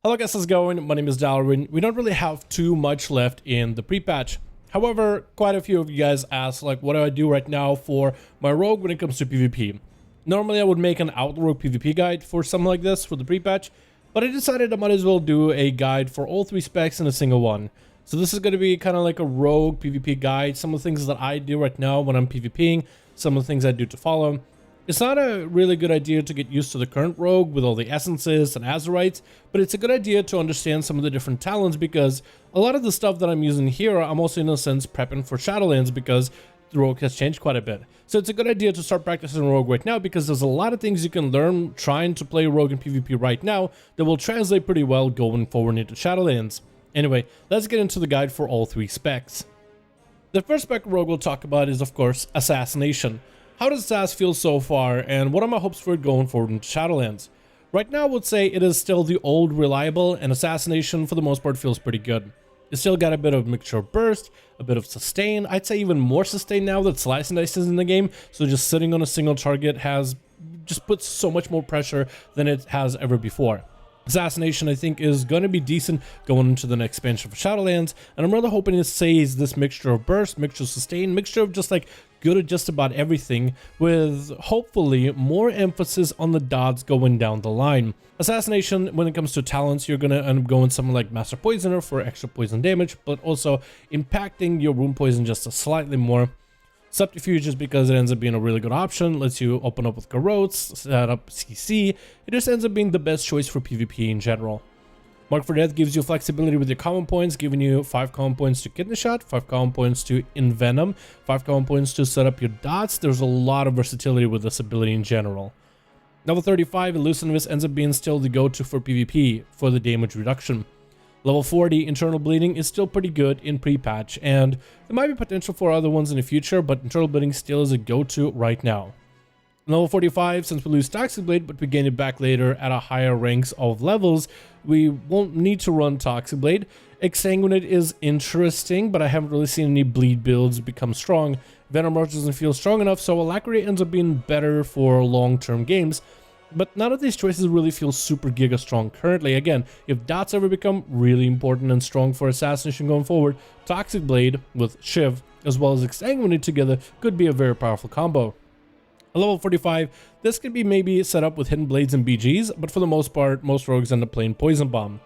Hello guys, how's it going? My name is Dalaran. We don't really have too much left in the pre-patch. However, quite a few of you guys asked, like, what do I do right now for my rogue when it comes to PvP? Normally I would make an Outlaw PvP guide for something like this for the pre-patch, but I decided I might as well do a guide for all three specs in a single one. So this is going to be kind of like a rogue PvP guide, some of the things that I do right now when I'm PvPing, some of the things I do to follow. It's not a really good idea to get used to the current rogue with all the essences and Azerites, but it's a good idea to understand some of the different talents because a lot of the stuff that I'm using here, I'm also in a sense prepping for Shadowlands because the rogue has changed quite a bit. So it's a good idea to start practicing rogue right now because there's a lot of things you can learn trying to play rogue in PvP right now that will translate pretty well going forward into Shadowlands. Anyway, let's get into the guide for all three specs. The first spec rogue we'll talk about is, of course, Assassination. How does SAS feel so far, and what are my hopes for it going forward into Shadowlands? Right now I would say it is still the old reliable, and Assassination for the most part feels pretty good. It's still got a bit of mixture of burst, a bit of sustain, I'd say even more sustain now that Slice and Dice is in the game, so just sitting on a single target just puts so much more pressure than it has ever before. Assassination, I think, is going to be decent going into the next expansion for Shadowlands, and I'm rather hoping it stays this mixture of burst, mixture of sustain, mixture of just like good at just about everything, with hopefully more emphasis on the dots going down the line. Assassination, when it comes to talents, you're going to end up going something like Master Poisoner for extra poison damage, but also impacting your wound poison just a slightly more. Subterfuge is because it ends up being a really good option, lets you open up with Garrotes, set up CC, it just ends up being the best choice for PvP in general. Mark for Death gives you flexibility with your common points, giving you 5 common points to Kidney Shot, 5 common points to Envenom, 5 common points to set up your dots. There's a lot of versatility with this ability in general. Level 35, Elusiveness ends up being still the go-to for PvP for the damage reduction. Level 40, Internal Bleeding is still pretty good in pre-patch, and there might be potential for other ones in the future, but Internal Bleeding still is a go-to right now. Level 45, since we lose Toxic Blade, but we gain it back later at a higher ranks of levels, we won't need to run Toxic Blade. Exsanguinate is interesting, but I haven't really seen any bleed builds become strong. Venom Rush doesn't feel strong enough, so Alacrity ends up being better for long-term games. But none of these choices really feel super giga strong currently. Again, if dots ever become really important and strong for Assassination going forward, Toxic Blade with Shiv as well as Exsanguinate together could be a very powerful combo. At level 45, this could be maybe set up with Hidden Blades and BGs, but for the most part, most rogues end up playing Poison Bomb.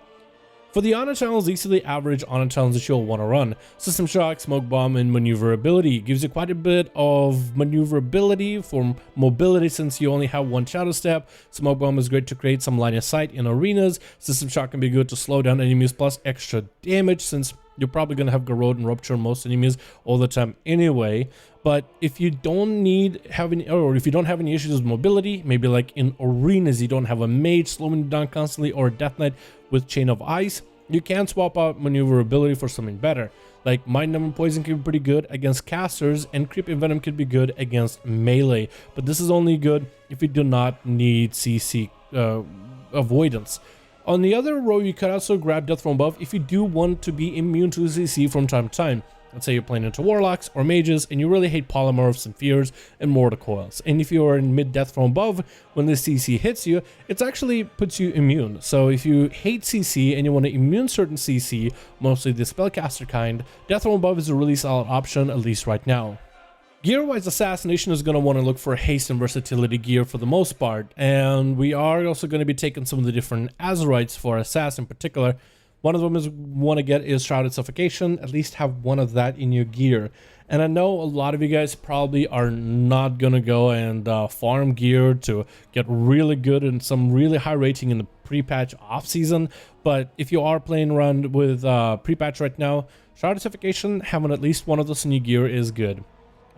For the honor channels, these are the average honor channels that you'll want to run. System Shock, Smoke Bomb, and Maneuverability gives you quite a bit of maneuverability for mobility since you only have one Shadow Step. Smoke Bomb is great to create some line of sight in arenas. System Shock can be good to slow down enemies plus extra damage since you're probably going to have Garrote and Rupture on most enemies all the time anyway. But if you don't have any issues with mobility, maybe like in arenas you don't have a mage slowing you down constantly or a Death Knight with Chain of Ice, you can swap out maneuverability for something better. Like Mind Numb and Poison can be pretty good against casters, and Creep and Venom could be good against melee. But this is only good if you do not need CC avoidance. On the other row, you could also grab Death from Above if you do want to be immune to CC from time to time. Let's say you're playing into Warlocks or Mages and you really hate Polymorphs and Fears and Mortar Coils. And if you are in mid Death from Above, when the CC hits you, it actually puts you immune. So if you hate CC and you want to immune certain CC, mostly the Spellcaster kind, Death from Above is a really solid option, at least right now. Gear-wise, Assassination is going to want to look for haste and versatility gear for the most part, and we are also going to be taking some of the different Azerites for Assassin in particular. One of them is want to get is Shrouded Suffocation, at least have one of that in your gear. And I know a lot of you guys probably are not going to go and farm gear to get really good and some really high rating in the pre-patch off-season, but if you are playing around with pre-patch right now, Shrouded Suffocation, having at least one of those in your gear is good.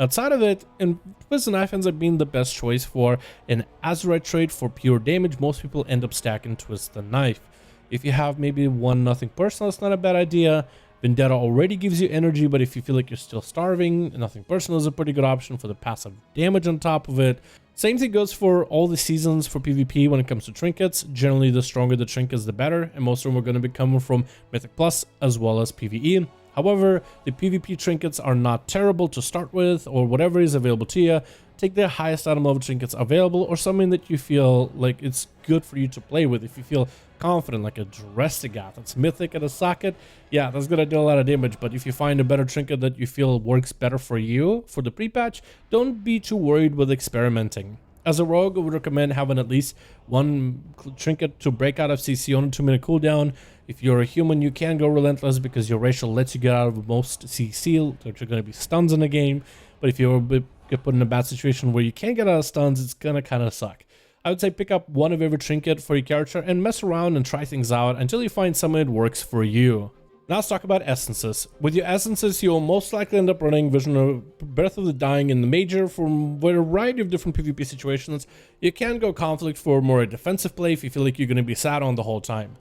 Outside of it, Twist the Knife ends up being the best choice for an Azerite trade for pure damage. Most people end up stacking Twist the Knife. If you have maybe one Nothing Personal, it's not a bad idea. Vendetta already gives you energy, but if you feel like you're still starving, Nothing Personal is a pretty good option for the passive damage on top of it. Same thing goes for all the seasons for PvP when it comes to Trinkets. Generally, the stronger the trinkets, the better, and most of them are going to be coming from Mythic Plus as well as PvE. However, the PvP trinkets are not terrible to start with, or whatever is available to you. Take the highest item level trinkets available, or something that you feel like it's good for you to play with. If you feel confident, like a Drestigath, that's mythic at a socket, yeah, that's gonna do a lot of damage. But if you find a better trinket that you feel works better for you for the pre-patch, don't be too worried with experimenting. As a rogue, I would recommend having at least one trinket to break out of CC on a 2-minute cooldown. If you're a human, you can go Relentless because your racial lets you get out of most CC, which are going to be stuns in the game. But if you get put in a bad situation where you can't get out of stuns, it's going to kind of suck. I would say pick up one of every trinket for your character and mess around and try things out until you find something that works for you. Now let's talk about essences. With your essences, you'll most likely end up running Vision of Breath of the Dying in the major for a variety of different PvP situations. You can go Conflict for more a defensive play if you feel like you're going to be sat on the whole time.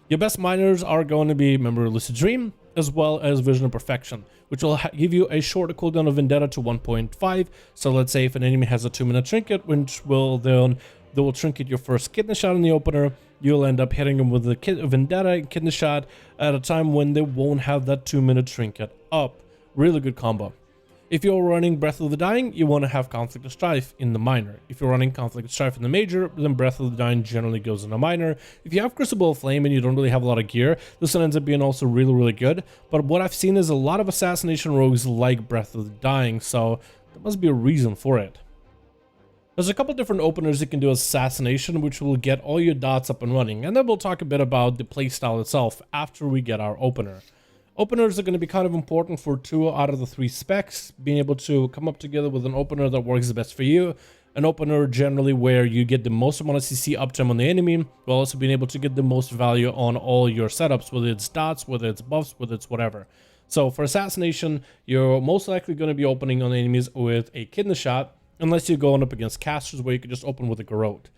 Your best minors are going to be Memory of Lucid Dream, as well as Vision of Perfection, which will give you a shorter cooldown of Vendetta to 1.5. So let's say if an enemy has a 2-minute trinket, which will then they will trinket your first kidney shot in the opener, you'll end up hitting them with a Vendetta and kidney shot at a time when they won't have that 2-minute trinket up. Really good combo. If you're running Breath of the Dying, you want to have Conflict of Strife in the minor. If you're running Conflict of Strife in the major, then Breath of the Dying generally goes in the minor. If you have Crucible of Flame and you don't really have a lot of gear, this one ends up being also really good. But what I've seen is a lot of Assassination rogues like Breath of the Dying, so there must be a reason for it. There's a couple different openers you can do Assassination, which will get all your dots up and running, and then we'll talk a bit about the playstyle itself after we get our opener. Openers are going to be kind of important for 2 out of the 3 specs, being able to come up together with an opener that works the best for you, an opener generally where you get the most amount of CC uptime on the enemy, while also being able to get the most value on all your setups, whether it's dots, whether it's buffs, whether it's whatever. So for Assassination, you're most likely going to be opening on enemies with a kidney shot, unless you're going up against casters where you can just open with a Garrote.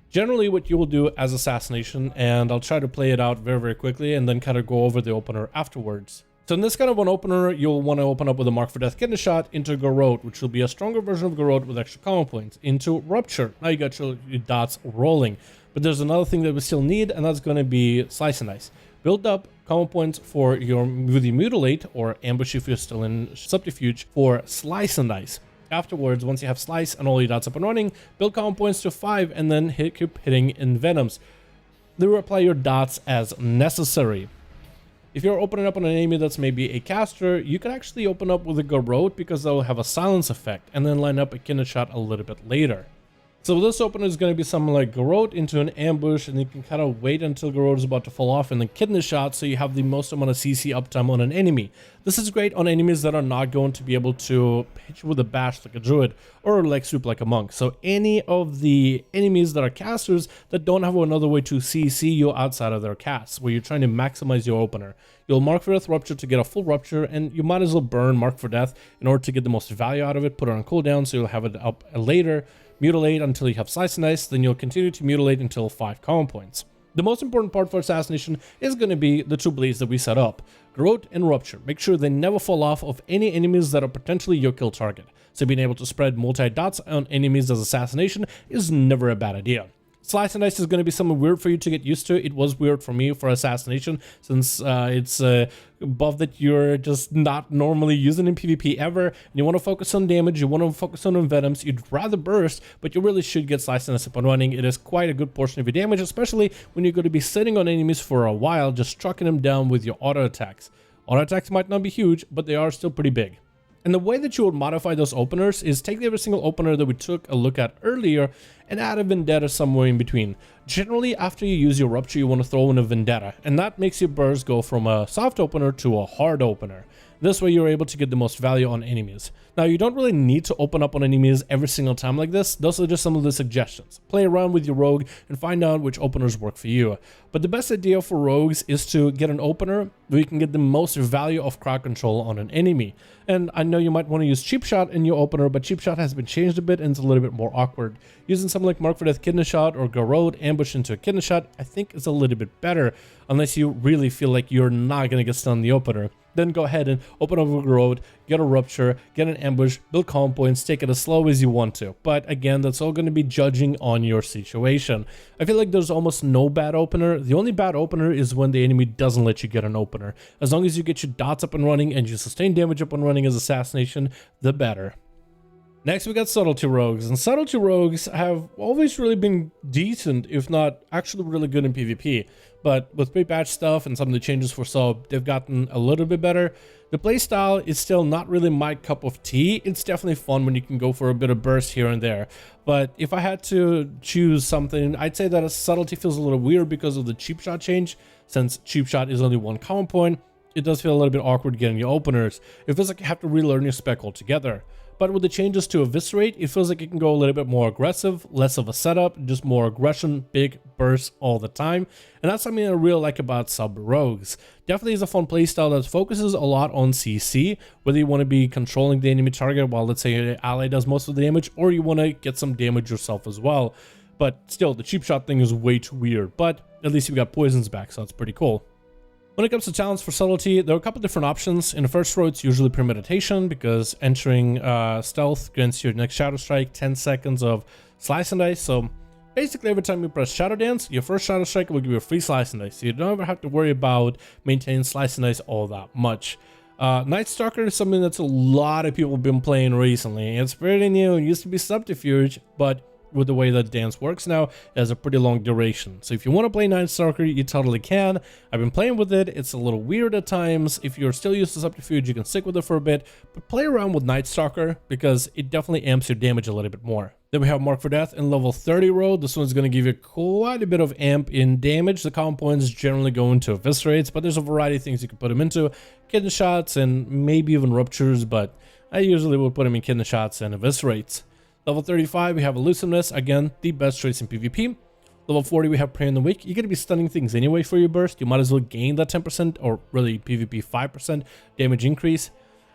Generally, what you will do as Assassination, and I'll try to play it out very quickly and then kind of go over the opener afterwards. So in this kind of an opener, you'll want to open up with a Mark for Death kidney shot into Garrote, which will be a stronger version of Garrote with extra common points, into Rupture. Now you got your dots rolling. But there's another thing that we still need, and that's going to be Slice and Dice. Build up common points for your Mutilate or Ambush if you're still in Subterfuge for Slice and Dice. Afterwards, once you have Slice and all your dots up and running, build common points to 5 and then keep hitting Envenoms. Then apply your dots as necessary. If you're opening up on an enemy that's maybe a caster, you can actually open up with a Garrote because they'll have a silence effect and then line up a kidney shot a little bit later. So this opener is going to be something like Garrote into an ambush, and you can kind of wait until Garrote is about to fall off and then kidney shot so you have the most amount of CC uptime on an enemy. This is great on enemies that are not going to be able to hit you with a bash like a druid or leg sweep like a monk. So any of the enemies that are casters that don't have another way to CC you outside of their casts, where you're trying to maximize your opener. You'll Mark for Death Rupture to get a full Rupture, and you might as well burn Mark for Death in order to get the most value out of it, put it on cooldown so you'll have it up later. Mutilate until you have Slice and Dice, then you'll continue to mutilate until 5 common points. The most important part for Assassination is going to be the 2 blades that we set up, Garrote and Rupture. Make sure they never fall off of any enemies that are potentially your kill target. So being able to spread multi-dots on enemies as Assassination is never a bad idea. Slice and Dice is going to be something weird for you to get used to. It was weird for me for Assassination, since it's a buff that you're just not normally using in PvP ever. And you want to focus on damage, you want to focus on Envenoms, you'd rather burst, but you really should get Slice and Dice up and running. It is quite a good portion of your damage, especially when you're going to be sitting on enemies for a while, just trucking them down with your auto attacks. Auto attacks might not be huge, but they are still pretty big. And the way that you would modify those openers is take every single opener that we took a look at earlier and add a Vendetta somewhere in between. Generally, after you use your Rupture, you want to throw in a Vendetta, and that makes your burst go from a soft opener to a hard opener. This way you're able to get the most value on enemies. Now, you don't really need to open up on enemies every single time like this. Those are just some of the suggestions. Play around with your rogue and find out which openers work for you. But the best idea for rogues is to get an opener where you can get the most value of crowd control on an enemy. And I know you might want to use Cheap Shot in your opener, but Cheap Shot has been changed a bit and it's a little bit more awkward. Using something like Mark for Death Kidney Shot or Garrote Ambush into a Kidney Shot, I think is a little bit better, unless you really feel like you're not going to get stunned in the opener. Then go ahead and open up a Garrote, get a Rupture, get an Ambush, build common points, take it as slow as you want to. But again, that's all going to be judging on your situation. I feel like there's almost no bad opener. The only bad opener is when the enemy doesn't let you get an opener. As long as you get your dots up and running and you sustain damage up and running as Assassination, the better. Next, we got Subtlety Rogues, and Subtlety Rogues have always really been decent, if not actually really good in PvP. But with pre-patch stuff and some of the changes for sub, they've gotten a little bit better. The playstyle is still not really my cup of tea. It's definitely fun when you can go for a bit of burst here and there. But if I had to choose something, I'd say that a Subtlety feels a little weird because of the cheap shot change. Since cheap shot is only one common point, it does feel a little bit awkward getting your openers. It feels like you have to relearn your spec altogether. But with the changes to Eviscerate, it feels like it can go a little bit more aggressive, less of a setup, just more aggression, big bursts all the time. And that's something I really like about Sub Rogues. Definitely is a fun playstyle that focuses a lot on CC, whether you want to be controlling the enemy target while, let's say, an ally does most of the damage, or you want to get some damage yourself as well. But still, the cheap shot thing is way too weird, but at least you've got poisons back, so that's pretty cool. When it comes to talents for Subtlety, there are a couple different options. In the first row, it's usually Premeditation, because entering stealth grants your next Shadow Strike 10 seconds of Slice and Dice. So basically, every time you press Shadow Dance, your first Shadow Strike will give you a free Slice and Dice. So you don't ever have to worry about maintaining Slice and Dice all that much. Night Stalker is something that's a lot of people have been playing recently. It's pretty new. It used to be Subterfuge, but with the way that dance works now, it has a pretty long duration. So if you want to play Night Stalker, you totally can. I've been playing with it. It's a little weird at times. If you're still used to Subterfuge, you can stick with it for a bit, but play around with Night Stalker because it definitely amps your damage a little bit more. Then we have Mark for Death in level 30 row. This one's going to give you quite a bit of amp in damage. The common points generally go into Eviscerates, but there's a variety of things you can put them into. Kidney shots and maybe even ruptures, but I usually would put them in kidney shots and Eviscerates. Level 35, we have Elusiveness, again, the best traits in PvP. Level 40, we have Prey in the Weak. You're going to be stunning things anyway for your burst. You might as well gain that 10%, or really PvP 5% damage increase.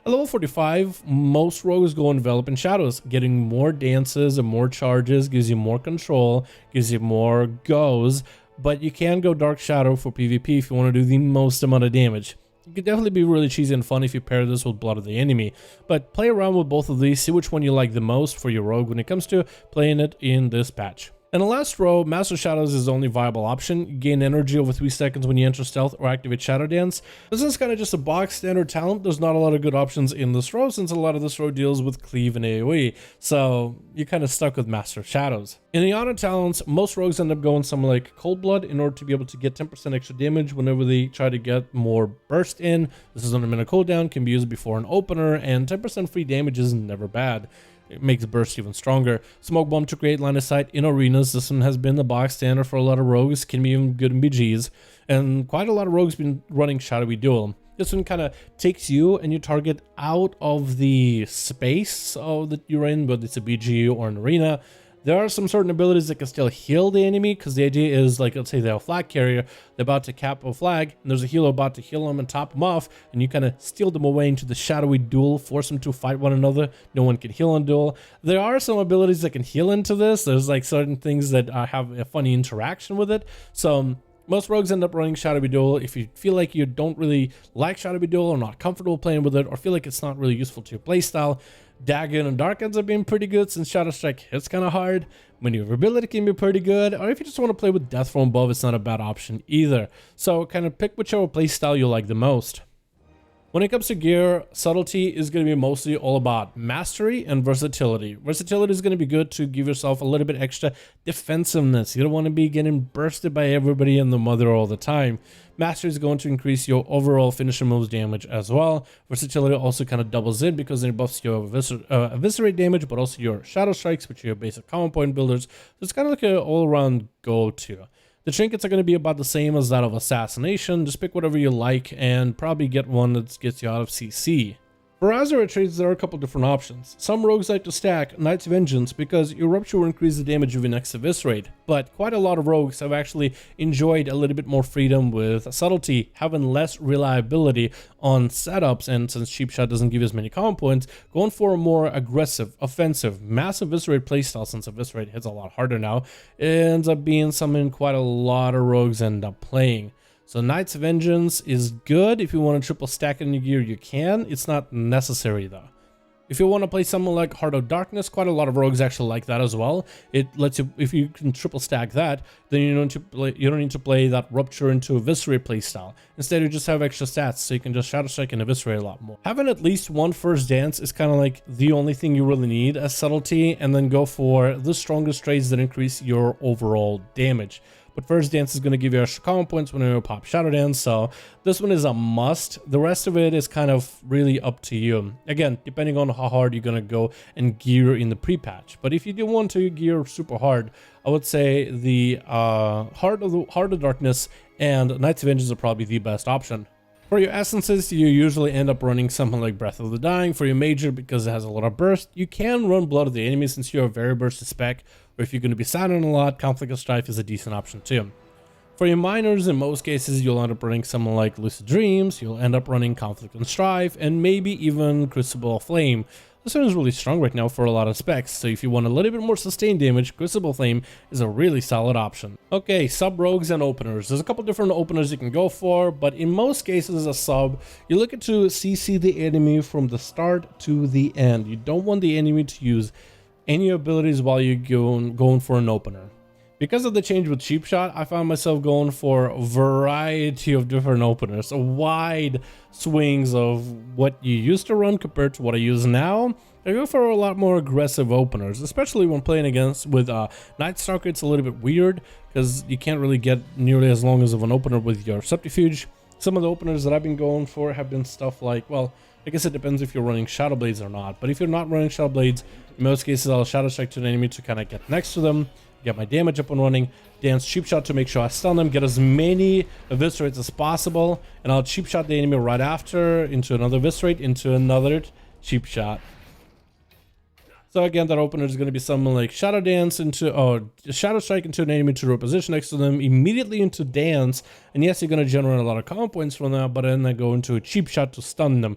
At level 45, most rogues go envelop in shadows. Getting more dances and more charges gives you more control, gives you more goes, but you can go Dark Shadow for PvP if you want to do the most amount of damage. It could definitely be really cheesy and fun if you pair this with Blood of the Enemy, but play around with both of these, see which one you like the most for your rogue when it comes to playing it in this patch. In the last row, Master Shadows is the only viable option. You gain energy over 3 seconds when you enter stealth or activate Shadow Dance. This is kind of just a box standard talent. There's not a lot of good options in this row since a lot of this row deals with cleave and AoE, so you're kind of stuck with Master Shadows. In the honor talents, most rogues end up going something like Cold Blood in order to be able to get 10% extra damage whenever they try to get more burst in. This is on a minute cooldown, can be used before an opener, and 10% free damage is never bad. It makes burst even stronger. Smoke Bomb to create line of sight in arenas. This one has been the box standard for a lot of rogues, can be even good in BGs, and quite a lot of rogues been running Shadowy Duel. This one kind of takes you and your target out of the space that you're in, whether it's a BG or an arena. There are some certain abilities that can still heal the enemy, because the idea is, like, let's say they have a flag carrier, they're about to cap a flag, and there's a healer about to heal them and top them off, and you kind of steal them away into the Shadowy Duel, force them to fight one another. No one can heal in duel. There are some abilities that can heal into this. There's like certain things that have a funny interaction with it. So most rogues end up running Shadowy Duel. If you feel like you don't really like Shadowy Duel or not comfortable playing with it, or feel like it's not really useful to your playstyle, Dagon and Dark ends up being pretty good since Shadow Strike hits kind of hard. Maneuverability can be pretty good, or if you just want to play with Death from above, it's not a bad option either. So kind of pick whichever playstyle you like the most. When it comes to gear, Subtlety is going to be mostly all about mastery and versatility. Versatility is going to be good to give yourself a little bit extra defensiveness. You don't want to be getting bursted by everybody and the mother all the time. Mastery is going to increase your overall finisher moves damage as well. Versatility also kind of doubles it because it buffs your eviscerate damage, but also your shadow strikes, which are your basic common point builders. So it's kind of like an all-around go-to. The trinkets are going to be about the same as that of Assassination. Just pick whatever you like and probably get one that gets you out of CC. For Azeroth Trades, there are a couple different options. Some rogues like to stack Knight's Vengeance because your Rupture will increase the damage of your next Eviscerate, but quite a lot of rogues have actually enjoyed a little bit more freedom with Subtlety, having less reliability on setups, and since Cheap Shot doesn't give you as many common points, going for a more aggressive, offensive, massive Eviscerate playstyle, since Eviscerate hits a lot harder now, it ends up being something quite a lot of rogues end up playing. So Knight's Vengeance is good. If you want to triple stack it in your gear, you can. It's not necessary though. If you want to play something like Heart of Darkness, quite a lot of rogues actually like that as well. It lets you, if you can triple stack that, then you don't need to play that Rupture into Eviscerate playstyle. Instead, you just have extra stats, so you can just Shadow Strike and Eviscerate a lot more. Having at least one first dance is kind of like the only thing you really need as subtlety, and then go for the strongest trades that increase your overall damage. But first dance is going to give you extra common points when you pop Shadow Dance, so this one is a must. The rest of it is kind of really up to you. Again, depending on how hard you're going to go and gear in the pre-patch. But if you do want to gear super hard, I would say the Heart of Darkness and Knight's Vengeance are probably the best option. For your essences, you usually end up running something like Breath of the Dying. For your major, because it has a lot of burst, you can run Blood of the Enemy since you're a very bursty spec, or if you're going to be silent a lot, Conflict of Strife is a decent option too. For your minors, in most cases, you'll end up running something like Lucid Dreams, you'll end up running Conflict and Strife, and maybe even Crucible of Flame. This one is really strong right now for a lot of specs, so if you want a little bit more sustained damage, Crucible Flame is a really solid option. Okay, sub rogues and openers. There's a couple different openers you can go for, but in most cases as a sub, you're looking to CC the enemy from the start to the end. You don't want the enemy to use any abilities while you're going for an opener. Because of the change with Cheap Shot, I found myself going for a variety of different openers, a wide swings of what you used to run compared to what I use now. I go for a lot more aggressive openers, especially when playing against with Night Stalker. It's a little bit weird because you can't really get nearly as long as of an opener with your Subterfuge. Some of the openers that I've been going for have been stuff like, well, I guess it depends if you're running Shadow Blades or not, but if you're not running Shadow Blades, in most cases I'll Shadow Strike to an enemy to kind of get next to them, get my damage up and running, dance Cheap Shot to make sure I stun them, get as many Eviscerates as possible, and I'll Cheap Shot the enemy right after into another Eviscerate, into another Cheap Shot. So again, that opener is going to be something like Shadow Dance into, or Shadow Strike into an enemy to reposition next to them, immediately into Dance, and yes, you're going to generate a lot of common points from that, but then I go into a Cheap Shot to stun them.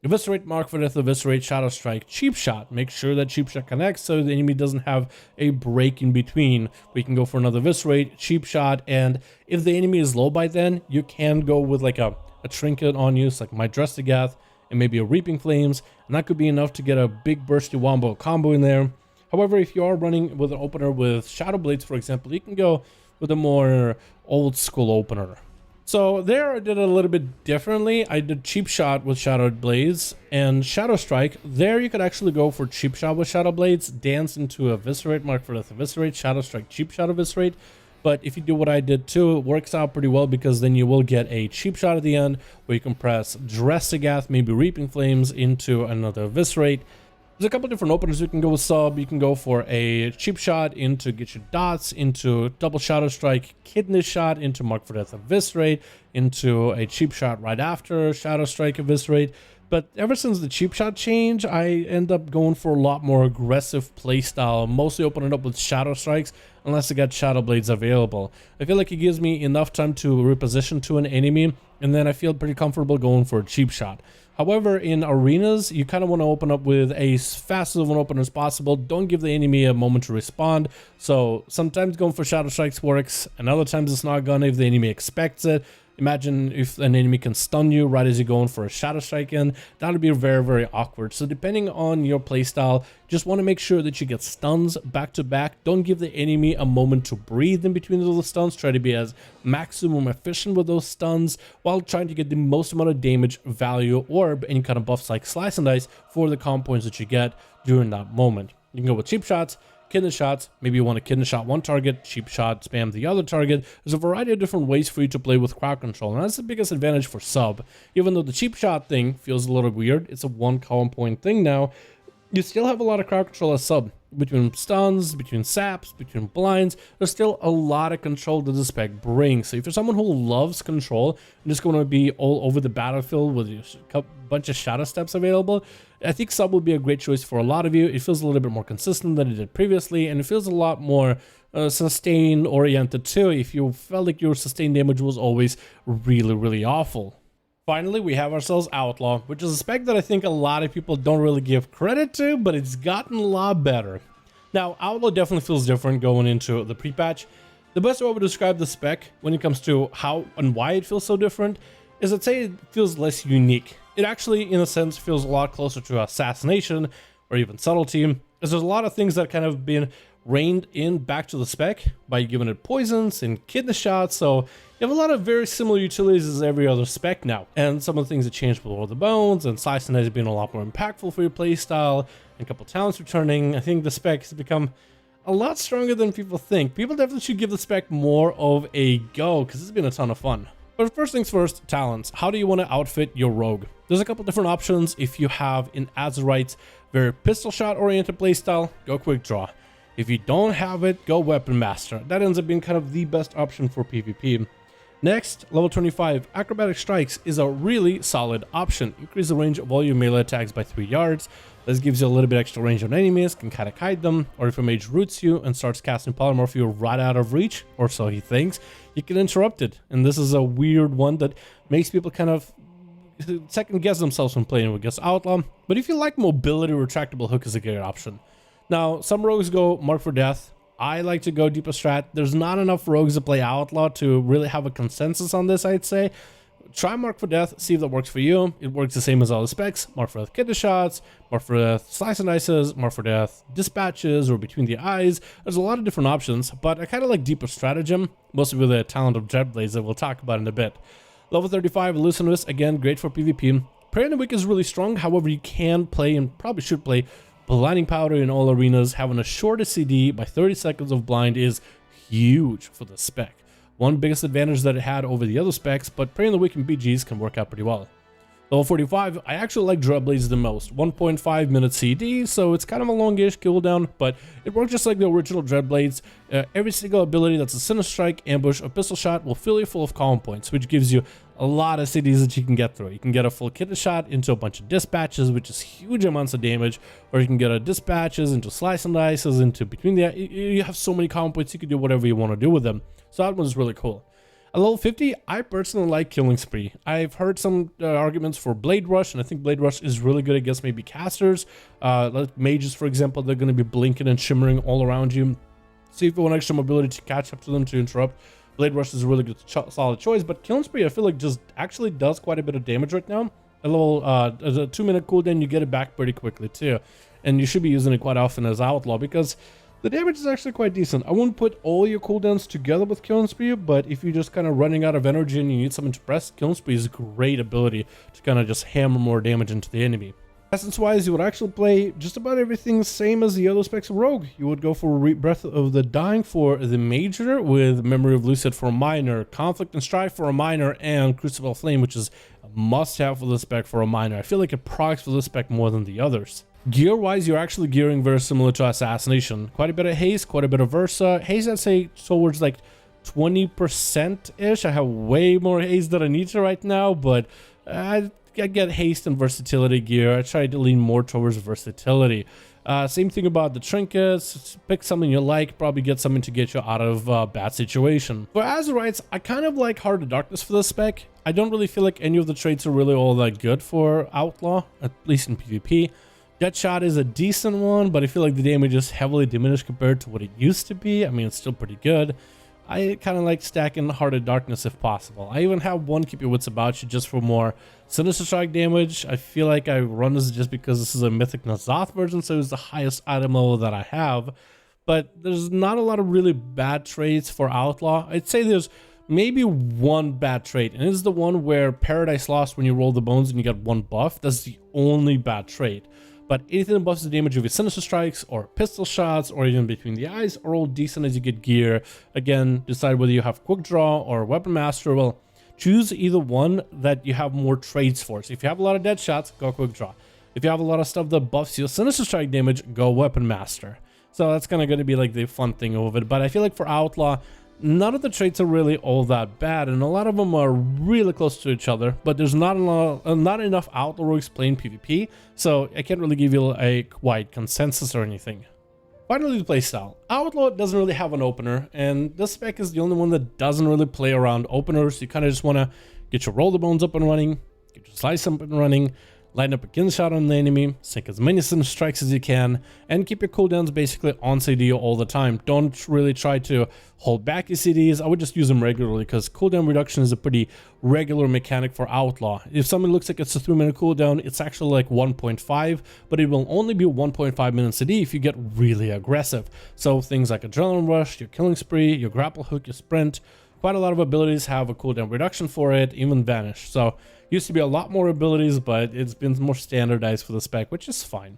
Eviscerate, Mark for Death, Eviscerate, Shadow Strike, Cheap Shot. Make sure that Cheap Shot connects so the enemy doesn't have a break in between. We can go for another Eviscerate, Cheap Shot, and if the enemy is low by then, you can go with like a Trinket on you, so like my Drestigath, and maybe a Reaping Flames, and that could be enough to get a big bursty wombo combo in there. However, if you are running with an opener with Shadow Blades, for example, you can go with a more old school opener. So there I did it a little bit differently. I did Cheap Shot with Shadow Blades and Shadow Strike. There you could actually go for Cheap Shot with Shadow Blades, dance into Eviscerate, Mark for Death, Eviscerate, Shadow Strike, Cheap Shot, Eviscerate. But if you do what I did too, it works out pretty well because then you will get a Cheap Shot at the end where you can press Drestigath, maybe Reaping Flames into another Eviscerate. There's a couple different openers. You can go with sub, you can go for a Cheap Shot into get your dots, into double Shadow Strike, Kidney Shot, into Mark for Death, Eviscerate, into a Cheap Shot right after Shadow Strike, Eviscerate. But ever since the Cheap Shot change, I end up going for a lot more aggressive playstyle, mostly opening up with Shadow Strikes, unless I got Shadow Blades available. I feel like it gives me enough time to reposition to an enemy, and then I feel pretty comfortable going for a Cheap Shot. However, in arenas, you kind of want to open up with as fast of an opener as possible. Don't give the enemy a moment to respond. So sometimes going for Shadow Strikes works, and other times it's not gonna if the enemy expects it. Imagine if an enemy can stun you right as you're going for a Shadow Strike in. That would be very, very awkward. So depending on your playstyle, just want to make sure that you get stuns back to back. Don't give the enemy a moment to breathe in between those stuns. Try to be as maximum efficient with those stuns while trying to get the most amount of damage, value, orb, any kind of buffs like Slice and Dice for the comp points that you get during that moment. You can go with Cheap Shots, Kidney Shots, maybe you want to Kidney Shot one target, Cheap Shot, spam the other target. There's a variety of different ways for you to play with crowd control, and that's the biggest advantage for sub. Even though the Cheap Shot thing feels a little weird, it's a one common point thing now, you still have a lot of crowd control as sub. Between stuns, between saps, between blinds, there's still a lot of control that the spec brings. So if you're someone who loves control and just going to be all over the battlefield with a bunch of shadow steps available, I think sub would be a great choice for a lot of you. It feels a little bit more consistent than it did previously, and it feels a lot more sustain oriented too if you felt like your sustain damage was always really, really awful. Finally, we have ourselves Outlaw, which is a spec that I think a lot of people don't really give credit to, but it's gotten a lot better. Now, Outlaw definitely feels different going into the pre-patch. The best way I would describe the spec when it comes to how and why it feels so different is I'd say it feels less unique. It actually, in a sense, feels a lot closer to Assassination or even Subtlety, as there's a lot of things that kind of been reined in back to the spec by giving it poisons and kidney shots, so you have a lot of very similar utilities as every other spec now. And some of the things that changed with All the Bones and Slice and Dice being a lot more impactful for your playstyle, and a couple talents returning, I think the spec has become a lot stronger than people think. People definitely should give the spec more of a go, because it's been a ton of fun. But first things first, talents. How do you want to outfit your rogue? There's a couple different options. If you have an Azerites very pistol shot oriented playstyle, go quick draw. If you don't have it, go weapon master. That ends up being kind of the best option for PvP. Next, level 25, acrobatic strikes is a really solid option. Increase the range of all your melee attacks by 3 yards. This gives you a little bit extra range on enemies, can kind of kite them, or if a mage roots you and starts casting polymorph right out of reach, or so he thinks, you can interrupt it. And this is a weird one that makes people kind of second guess themselves when playing against Outlaw. But if you like mobility, retractable hook is a great option. Now, some rogues go Mark for Death. I like to go deeper strat. There's not enough rogues to play Outlaw to really have a consensus on this, I'd say. Try Mark for Death, see if that works for you. It works the same as all the specs. Mark for Death kidney shots, Mark for Death slice and dices, Mark for Death dispatches or between the eyes. There's a lot of different options, but I kind of like deeper stratagem, mostly with the talent of Dreadblades that we'll talk about in a bit. Level 35, Elusiveness, again, great for PvP. Prayer in the Week is really strong, however, you can play and probably should play Blinding Powder in all arenas. Having a shorter CD by 30 seconds of blind is huge for the spec. One biggest advantage that it had over the other specs, but Prayer in the Week and BGs can work out pretty well. Level 45, I actually like Dreadblades the most. 1.5 minute CD, so it's kind of a longish cooldown, but it works just like the original Dreadblades. Every single ability that's a Sinister Strike, Ambush, or Pistol Shot will fill you full of calm points, which gives you a lot of CDs that you can get through. You can get a full kidney shot into a bunch of dispatches, which is huge amounts of damage, or you can get a dispatches into slice and dices, into between the... You have so many calm points, you can do whatever you want to do with them. So that one's really cool. At level 50, I personally like Killing Spree. I've heard some arguments for Blade Rush, and I think Blade Rush is really good against maybe casters. Like mages, for example, they're going to be blinking and shimmering all around you. See if you want extra mobility to catch up to them to interrupt. Blade Rush is a really good, solid choice, but Killing Spree, I feel like just actually does quite a bit of damage right now. A little, as a 2-minute cooldown, you get it back pretty quickly too. And you should be using it quite often as Outlaw, because the damage is actually quite decent. I wouldn't put all your cooldowns together with Killing Spree, but if you're just kind of running out of energy and you need something to press, Killing Spree is a great ability to kind of just hammer more damage into the enemy. Essence-wise, you would actually play just about everything the same as the other specs of Rogue. You would go for Breath of the Dying for the Major, with Memory of Lucid for a minor, Conflict and Strife for a minor, and Crucible Flame, which is a must-have for the spec for a minor. I feel like it procs for the spec more than the others. Gear-wise, you're actually gearing very similar to Assassination. Quite a bit of haste, quite a bit of Versa. Haste, I'd say, towards like 20%-ish. I have way more haste than I need to right now, but I get haste and versatility gear. I try to lean more towards versatility. Same thing about the trinkets. Pick something you like, probably get something to get you out of a bad situation. For Azerites, I kind of like Heart of Darkness for this spec. I don't really feel like any of the traits are really all that good for Outlaw, at least in PvP. Deadshot is a decent one, but I feel like the damage is heavily diminished compared to what it used to be. I mean, it's still pretty good. I kind of like stacking Heart of Darkness if possible. I even have one Keep Your Wits About You just for more Sinister Strike damage. I feel like I run this just because this is a Mythic Nazoth version, so it's the highest item level that I have. But there's not a lot of really bad traits for Outlaw. I'd say there's maybe one bad trait, and it's the one where Paradise Lost, when you roll the bones and you get one buff. That's the only bad trait. But anything that buffs the damage of your Sinister Strikes or pistol shots or even between the eyes are all decent as you get gear. Again, decide whether you have Quick Draw or Weapon Master. Well, choose either one that you have more traits for. So if you have a lot of dead shots, go Quick Draw. If you have a lot of stuff that buffs your Sinister Strike damage, go Weapon Master. So that's kind of going to be like the fun thing of it. But I feel like for Outlaw, none of the traits are really all that bad, and a lot of them are really close to each other, but there's not enough Outlaw rogues playing PvP, so I can't really give you a wide consensus or anything. Finally, the playstyle. Outlaw doesn't really have an opener, and this spec is the only one that doesn't really play around openers. You kind of just want to get your Roll the Bones up and running, get your Slice up and running, line up a kill shot on the enemy, sink as many sin strikes as you can, and keep your cooldowns basically on CD all the time. Don't really try to hold back your CDs. I would just use them regularly because cooldown reduction is a pretty regular mechanic for Outlaw. If something looks like it's a 3-minute cooldown, it's actually like 1.5, but it will only be 1.5 minutes CD if you get really aggressive. So things like Adrenaline Rush, your Killing Spree, your Grapple Hook, your Sprint, quite a lot of abilities have a cooldown reduction for it, even Vanish. So used to be a lot more abilities, but it's been more standardized for the spec, which is fine.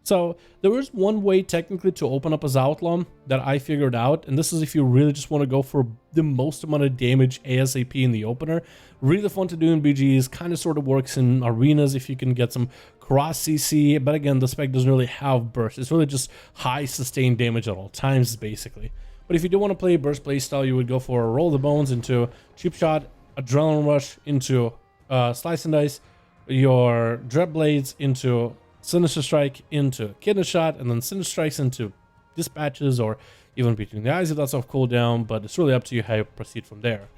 So there is one way technically to open up as Outlaw that I figured out, and this is if you really just want to go for the most amount of damage ASAP in the opener. Really fun to do in BGs, kind of sort of works in arenas if you can get some cross CC, but again, the spec doesn't really have burst. It's really just high sustained damage at all times, basically. But if you do want to play burst playstyle, you would go for Roll the Bones into Cheap Shot, Adrenaline Rush into Slice and Dice, your Dread Blades into Sinister Strike into Kidney Shot, and then Sinister Strikes into Dispatches or even Between the Eyes if that's off cooldown, but it's really up to you how you proceed from there.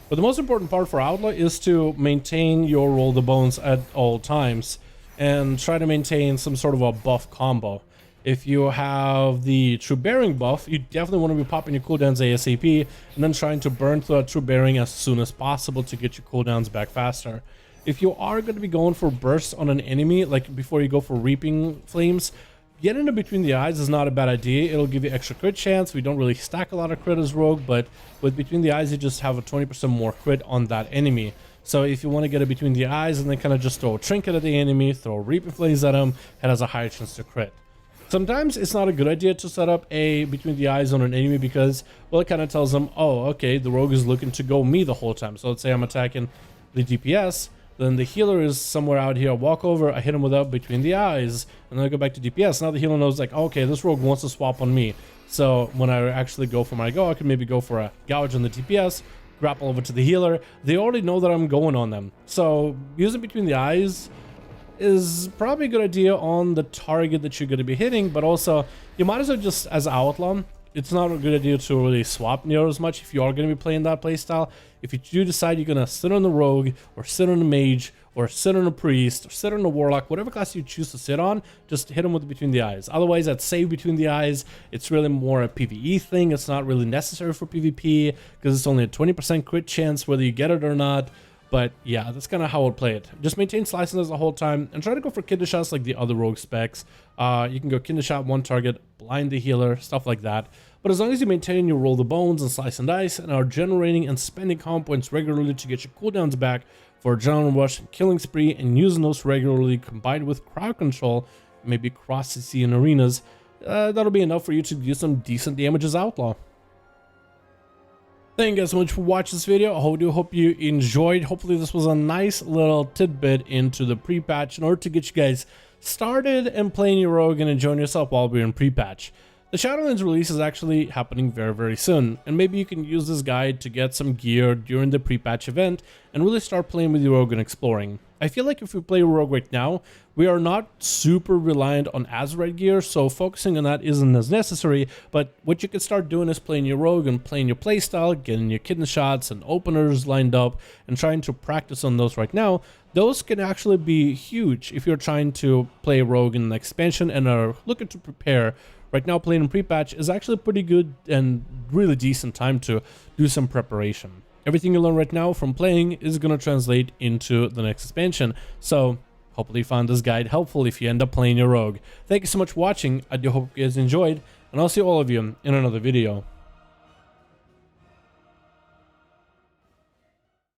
But the most important part for Outlaw is to maintain your Roll the Bones at all times and try to maintain some sort of a buff combo. If you have the True Bearing buff, you definitely want to be popping your cooldowns ASAP and then trying to burn through that True Bearing as soon as possible to get your cooldowns back faster. If you are going to be going for bursts on an enemy, like before you go for Reaping Flames, get into Between the Eyes is not a bad idea. It'll give you extra crit chance. We don't really stack a lot of crit as Rogue, but with Between the Eyes, you just have a 20% more crit on that enemy. So if you want to get it Between the Eyes and then kind of just throw a Trinket at the enemy, throw Reaping Flames at him, it has a higher chance to crit. Sometimes it's not a good idea to set up a Between the Eyes on an enemy because, well, it kind of tells them, oh, okay, the Rogue is looking to go me the whole time. So let's say I'm attacking the DPS, then the healer is somewhere out here, I walk over, I hit him with a Between the Eyes, and then I go back to DPS. Now the healer knows, like, okay, this Rogue wants to swap on me. So when I actually go for my go, I can maybe go for a Gouge on the DPS, grapple over to the healer. They already know that I'm going on them. So using Between the Eyes is probably a good idea on the target that you're going to be hitting, but also you might as well just, as Outlaw, it's not a good idea to really swap near as much if you are going to be playing that playstyle. If you do decide you're going to sit on the Rogue, or sit on the Mage, or sit on a Priest, or sit on a Warlock, whatever class you choose to sit on, just hit them with Between the Eyes. Otherwise, I'd save Between the Eyes. It's really more a PvE thing. It's not really necessary for PvP, because it's only a 20% crit chance whether you get it or not. But yeah, that's kind of how I would play it. Just maintain slicing the whole time and try to go for kidney shots like the other Rogue specs. You can go kidney shot, one target, blind the healer, stuff like that. But as long as you maintain your Roll the Bones and Slice and Dice and are generating and spending comp points regularly to get your cooldowns back for Adrenaline Rush and Killing Spree, and using those regularly combined with crowd control, maybe cross CC in arenas, that'll be enough for you to do some decent damage as Outlaw. Thank you guys so much for watching this video. I do hope you enjoyed. Hopefully this was a nice little tidbit into the pre-patch in order to get you guys started and playing your Rogue and enjoying yourself while we're in pre-patch. The Shadowlands release is actually happening very soon, and maybe you can use this guide to get some gear during the pre-patch event and really start playing with your Rogue and exploring. I feel like if we play Rogue right now, we are not super reliant on Azerite gear, so focusing on that isn't as necessary, but what you can start doing is playing your Rogue and playing your playstyle, getting your kidney shots and openers lined up, and trying to practice on those right now. Those can actually be huge if you're trying to play Rogue in an expansion and are looking to prepare. Right now, playing in pre-patch is actually pretty good and really decent time to do some preparation. Everything you learn right now from playing is going to translate into the next expansion. So hopefully you found this guide helpful if you end up playing your Rogue. Thank you so much for watching. I do hope you guys enjoyed, and I'll see all of you in another video.